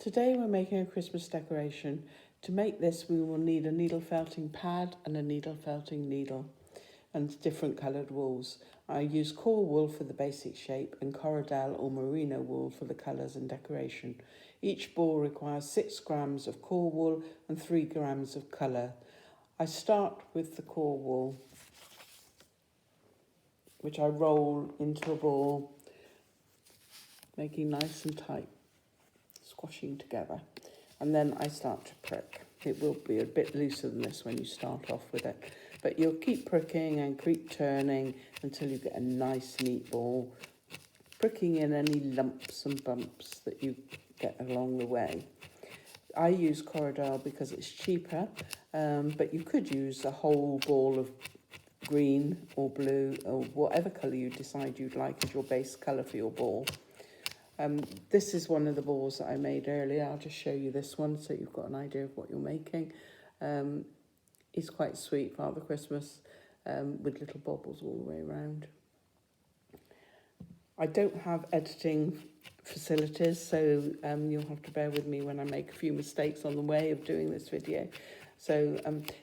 Today we're making a Christmas decoration. To make this we will need a needle felting pad and a needle felting needle and different coloured wools. I use core wool for the basic shape and corridal or merino wool for the colours and decoration. Each ball requires 6 grams of core wool and 3 grams of colour. I start with the core wool, which I roll into a ball, making nice and tight, squashing together. And then I start to prick. It will be a bit looser than this when you start off with it, but you'll keep pricking and keep turning until you get a nice neat ball, pricking in any lumps and bumps that you get along the way. I use corridal because it's cheaper, but you could use a whole ball of green or blue or whatever colour you decide you'd like as your base colour for your ball. This is one of the balls that I made earlier. I'll just show you this one so you've got an idea of what you're making. It's quite sweet, Father Christmas, with little baubles all the way around. I don't have editing facilities, so you'll have to bear with me when I make a few mistakes on the way of doing this video. So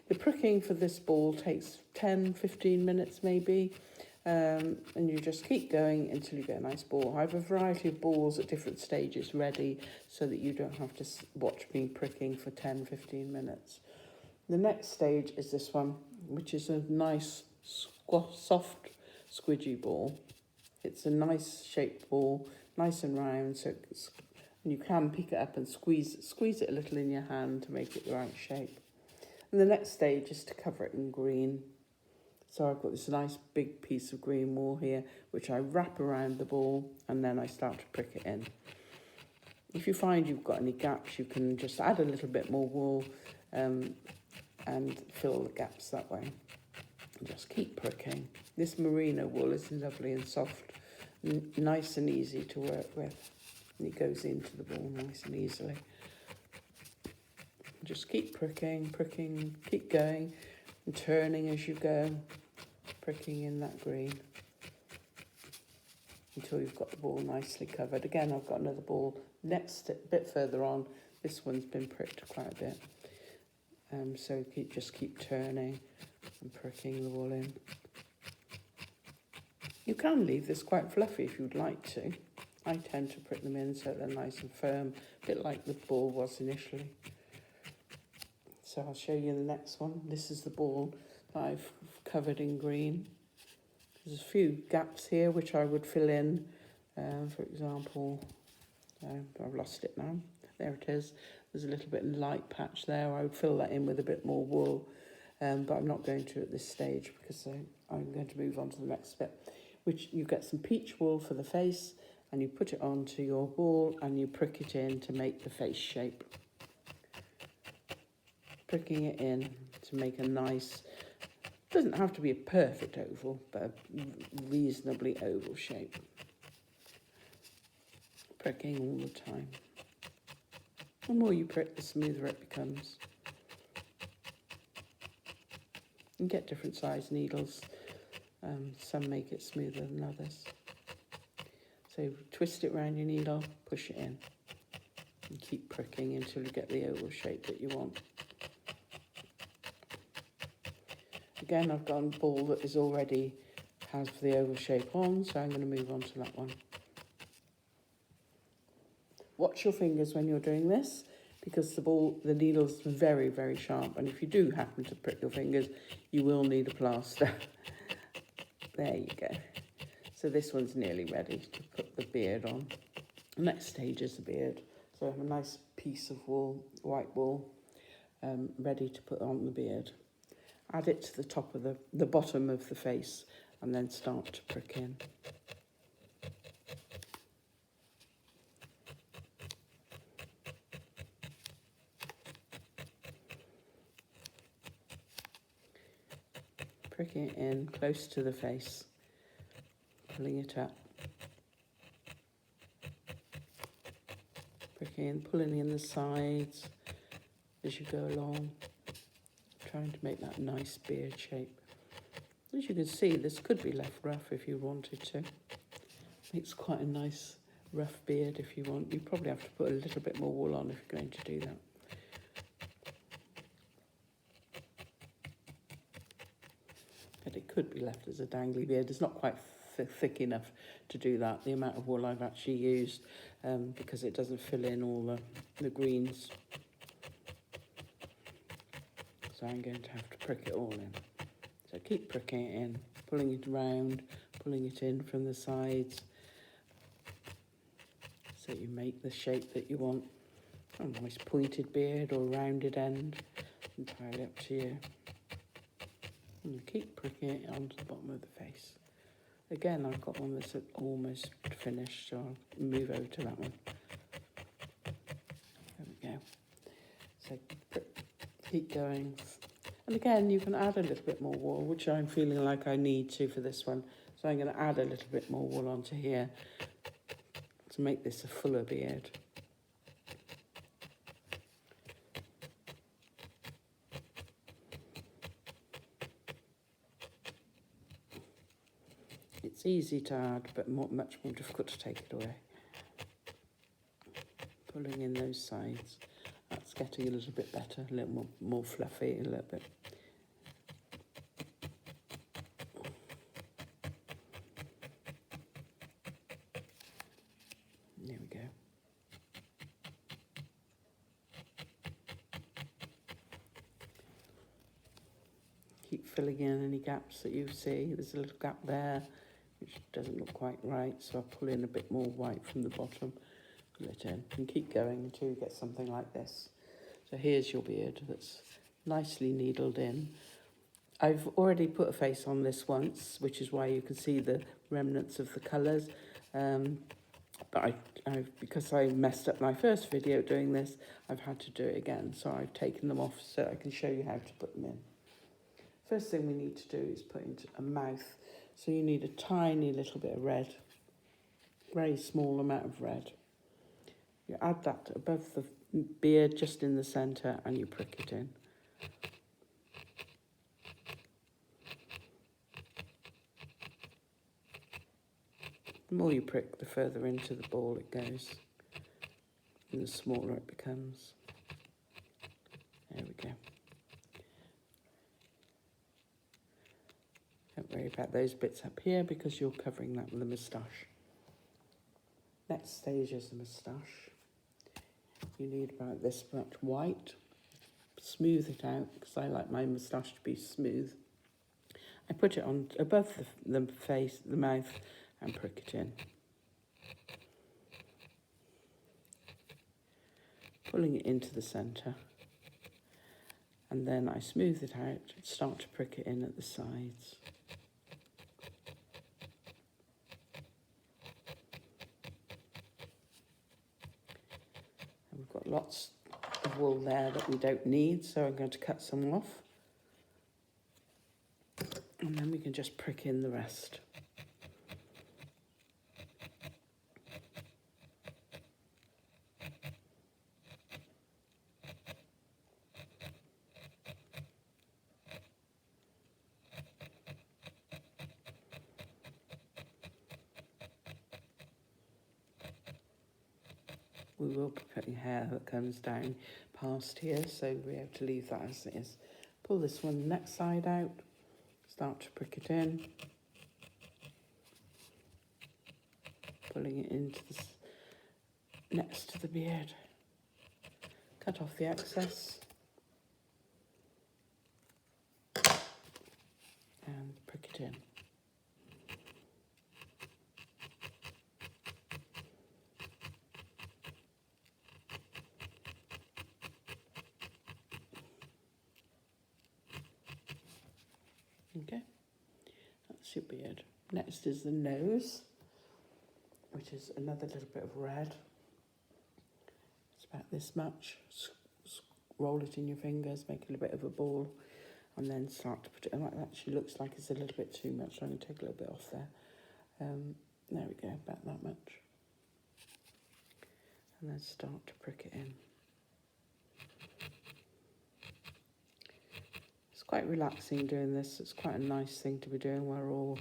the pricking for this ball takes 10-15 minutes maybe. And you just keep going until you get a nice ball. I have a variety of balls at different stages ready so that you don't have to watch me pricking for 10-15 minutes. The next stage is this one, which is a nice soft squidgy ball. It's a nice shaped ball, nice and round, so and you can pick it up and squeeze it a little in your hand to make it the right shape. And the next stage is to cover it in green. So I've got this nice big piece of green wool here, which I wrap around the ball and then I start to prick it in. If you find you've got any gaps, you can just add a little bit more wool and fill the gaps that way. Just keep pricking. This merino wool is lovely and soft, nice and easy to work with. And it goes into the ball nice and easily. Just keep pricking, keep going and turning as you go, pricking in that green until you've got the ball nicely covered. Again, I've got another ball next, a bit further on. This one's been pricked quite a bit. So just keep turning and pricking the wool in. You can leave this quite fluffy if you'd like to. I tend to prick them in so they're nice and firm, a bit like the ball was initially. So I'll show you the next one. This is the ball that I've covered in green. There's a few gaps here which I would fill in. For example, I've lost it now. There it is. There's a little bit of light patch there. I would fill that in with a bit more wool, but I'm not going to at this stage because I'm going to move on to the next bit, which you get some peach wool for the face and you put it onto your ball and you prick it in to make the face shape. Pricking it in to make a nice, doesn't have to be a perfect oval, but a reasonably oval shape. Pricking all the time. The more you prick, the smoother it becomes. You get different size needles. Some make it smoother than others. So twist it around your needle, push it in, and keep pricking until you get the oval shape that you want. Again, I've got a ball that is already has the oval shape on, so I'm going to move on to that one. Watch your fingers when you're doing this, because the needle's very, very sharp, and if you do happen to prick your fingers, you will need a plaster. There you go. So this one's nearly ready to put the beard on. The next stage is the beard. So I have a nice piece of wool, white wool, ready to put on the beard. Add it to the top of the bottom of the face and then start to prick in. Pricking it in close to the face, pulling it up. Pricking in, pulling in the sides as you go along. Trying to make that nice beard shape. As you can see, this could be left rough if you wanted to. Makes quite a nice rough beard if you want. You probably have to put a little bit more wool on if you're going to do that. But it could be left as a dangly beard. It's not quite thick enough to do that, the amount of wool I've actually used, because it doesn't fill in all the greens. So I'm going to have to prick it all in. So keep pricking it in, pulling it around, pulling it in from the sides, so you make the shape that you want. A nice pointed beard or rounded end, entirely up to you. And you keep pricking it onto the bottom of the face. Again, I've got one that's almost finished, so I'll move over to that one. There we go. So keep going. And again, you can add a little bit more wool, which I'm feeling like I need to for this one. So I'm going to add a little bit more wool onto here to make this a fuller beard. It's easy to add, but much more difficult to take it away. Pulling in those sides. That's getting a little bit better, a little more fluffy, a little bit. There we go. Keep filling in any gaps that you see. There's a little gap there, which doesn't look quite right, so I'll pull in a bit more white from the bottom, pull it in, and keep going until you get something like this. So here's your beard that's nicely needled in. I've already put a face on this once, which is why you can see the remnants of the colours. But because I messed up my first video doing this, I've had to do it again. So I've taken them off so I can show you how to put them in. First thing we need to do is put into a mouth. So you need a tiny little bit of red, very small amount of red. You add that above the beard, just in the centre, and you prick it in. The more you prick, the further into the ball it goes, and the smaller it becomes. There we go. Don't worry about those bits up here because you're covering that with a moustache. Next stage is the moustache. You need about this much white. Smooth it out because I like my moustache to be smooth. I put it on above the face, the mouth, and prick it in. Pulling it into the centre. And then I smooth it out, start to prick it in at the sides. And we've got lots of wool there that we don't need, so I'm going to cut some off. And then we can just prick in the rest. We will be putting hair that comes down past here, so we have to leave that as it is. Pull this one next side out, start to prick it in, pulling it into this next to the beard. Cut off the excess and prick it in. Okay, that's your beard. Next is the nose, which is another little bit of red. It's about this much. Roll it in your fingers, make it a bit of a ball, and then start to put it in. That actually looks like it's a little bit too much, so I'm going to take a little bit off there. There we go, about that much. And then start to prick it in. It's quite relaxing doing this. It's quite a nice thing to be doing. We're all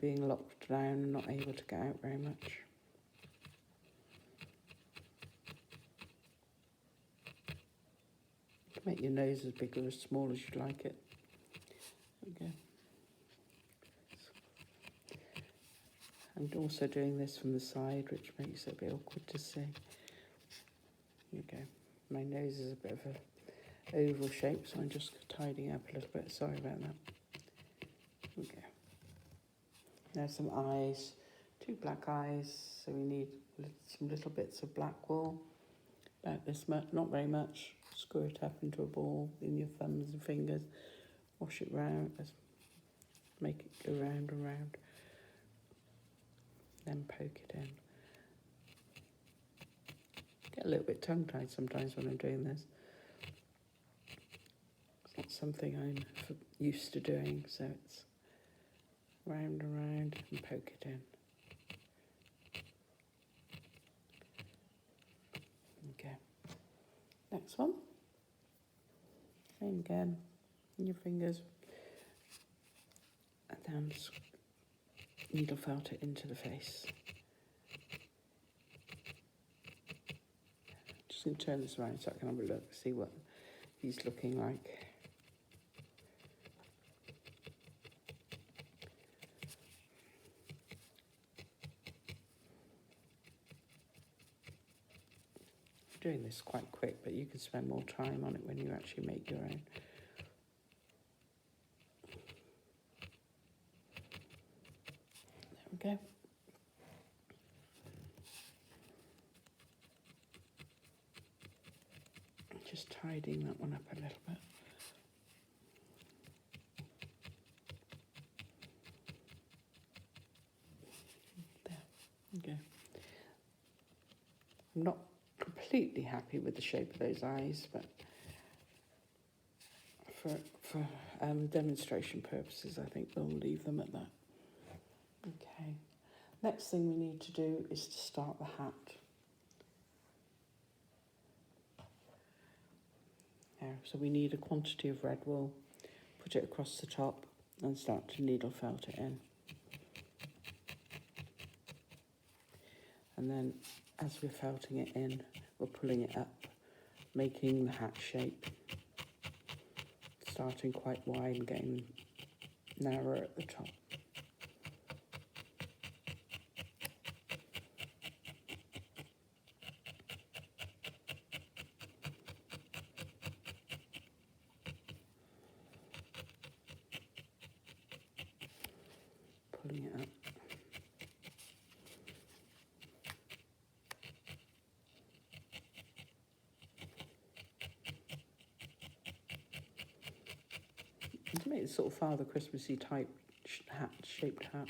being locked down and not able to get out very much. Make your nose as big or as small as you'd like it. There we go. I'm also doing this from the side, which makes it a bit awkward to see. There you go. My nose is a bit of a oval shape, so I'm just tidying up a little bit. Sorry about that. There we go. Now some eyes, 2 black eyes, so we need some little bits of black wool, about this much, not very much. Screw it up into a ball in your thumbs and fingers, wash it round, make it go round and round, then poke it in. Get a little bit tongue-tied sometimes when I'm doing this. It's not something I'm used to doing, so it's round and round and poke it in. Okay, next one. Same again, in your fingers, and then needle felt it into the face. Just going to turn this around so I can have a look, see what he's looking like. I'm doing this quite quick, but you can spend more time on it when you actually make your own. There we go. Just tidying that one up a little bit. There, okay. I'm not completely happy with the shape of those eyes, but for demonstration purposes, I think we'll leave them at that. Okay. Next thing we need to do is to start the hat. So we need a quantity of red wool, put it across the top and start to needle felt it in. And then as we're felting it in, we're pulling it up, making the hat shape, starting quite wide and getting narrower at the top. Pulling it up. And to make this sort of Father Christmassy type shaped hat,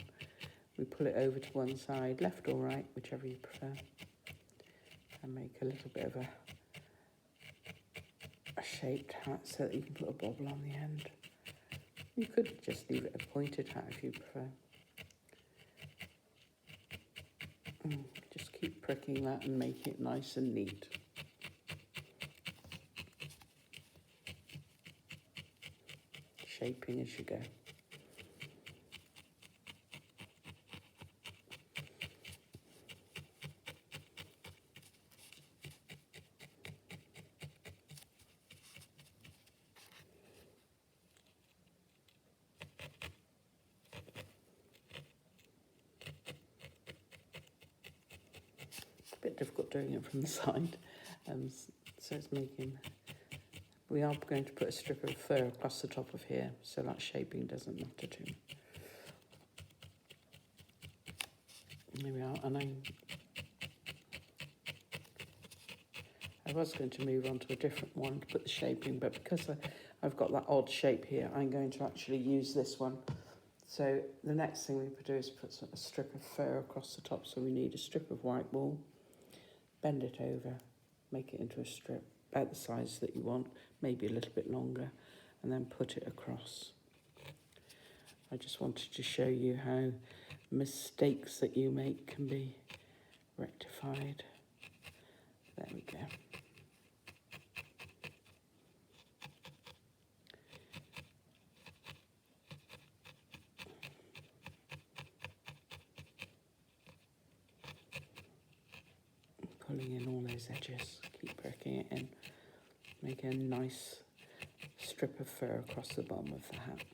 we pull it over to one side, left or right, whichever you prefer, and make a little bit of a shaped hat so that you can put a bauble on the end. You could just leave it a pointed hat if you prefer. Just keep pricking that and making it nice and neat. Shaping as you go. It's a bit difficult doing it from the side, so it's making... We are going to put a strip of fur across the top of here, so that shaping doesn't matter too much. There we are, and I was going to move on to a different one to put the shaping, but because I've got that odd shape here, I'm going to actually use this one. So the next thing we do is put a strip of fur across the top, so we need a strip of white wool, bend it over, make it into a strip about the size that you want, maybe a little bit longer, and then put it across. I just wanted to show you how mistakes that you make can be rectified. There we go. Pulling in all those edges, keep pricking it in. Making a nice strip of fur across the bottom of the hat.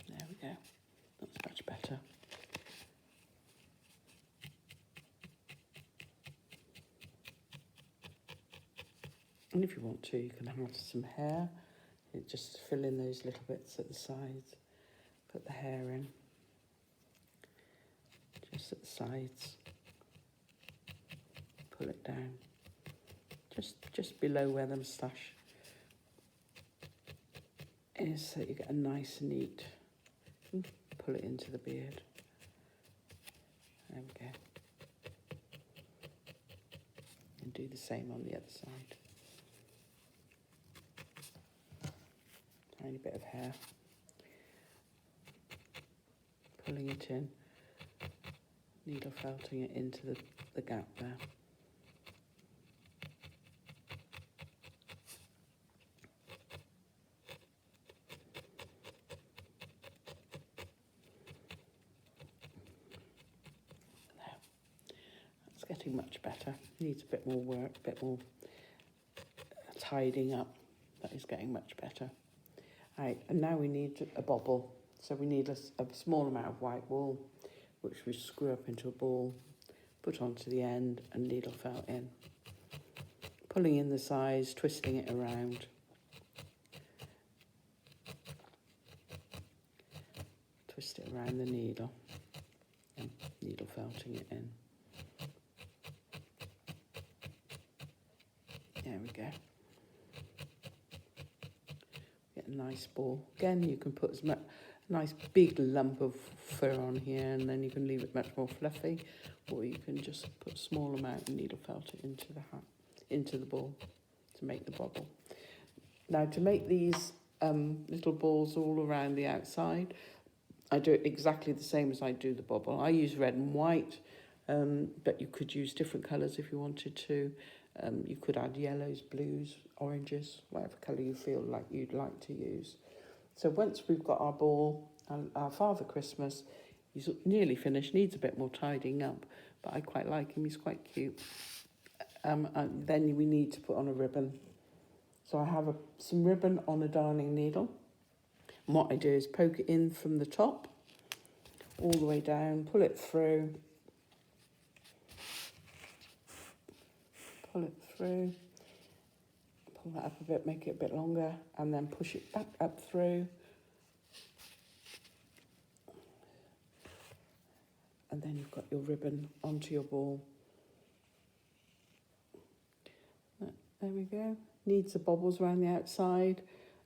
There we go, that's much better. And if you want to, you can add some hair. You just fill in those little bits at the sides. Put the hair in. Just at the sides. Pull it down. Just below where the moustache is, so you get a nice neat. Pull it into the beard. There we go. And do the same on the other side. Tiny bit of hair. Pulling it in. Needle felting it into the gap there. Getting much better. Needs a bit more work, a bit more tidying up. That is getting much better. Right, and now we need a bauble. So we need a small amount of white wool, which we screw up into a ball, put onto the end and needle felt in. Pulling in the sides, twisting it around. Twist it around the needle and needle felting it in. There we go. Get a nice ball. Again, you can put a nice big lump of fur on here, and then you can leave it much more fluffy, or you can just put a small amount and needle felt it into the hat, into the ball, to make the bauble. Now, to make these little balls all around the outside, I do it exactly the same as I do the bauble. I use red and white, but you could use different colours if you wanted to. You could add yellows, blues, oranges, whatever colour you feel like you'd like to use. So once we've got our ball, our Father Christmas, he's nearly finished, needs a bit more tidying up, but I quite like him, he's quite cute. And then we need to put on a ribbon. So I have some ribbon on a darning needle. And what I do is poke it in from the top, all the way down, pull it through, pull that up a bit, make it a bit longer, and then push it back up through. And then you've got your ribbon onto your ball. There we go. Needs the baubles around the outside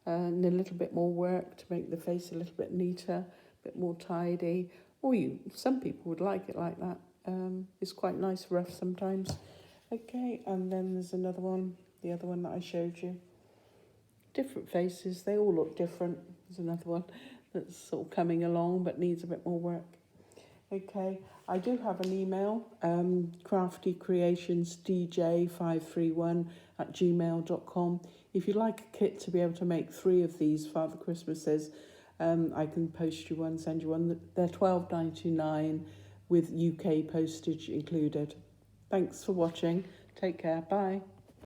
and a little bit more work to make the face a little bit neater, a bit more tidy. Or some people would like it like that. It's quite nice rough sometimes. Okay, and then there's another one, the other one that I showed you. Different faces, they all look different. There's another one that's sort of coming along but needs a bit more work. Okay, I do have an email, craftycreationsdj531@gmail.com. If you'd like a kit to be able to make 3 of these Father Christmases, I can post you one, send you one. They're $12.99 with UK postage included. Thanks for watching. Take care. Bye.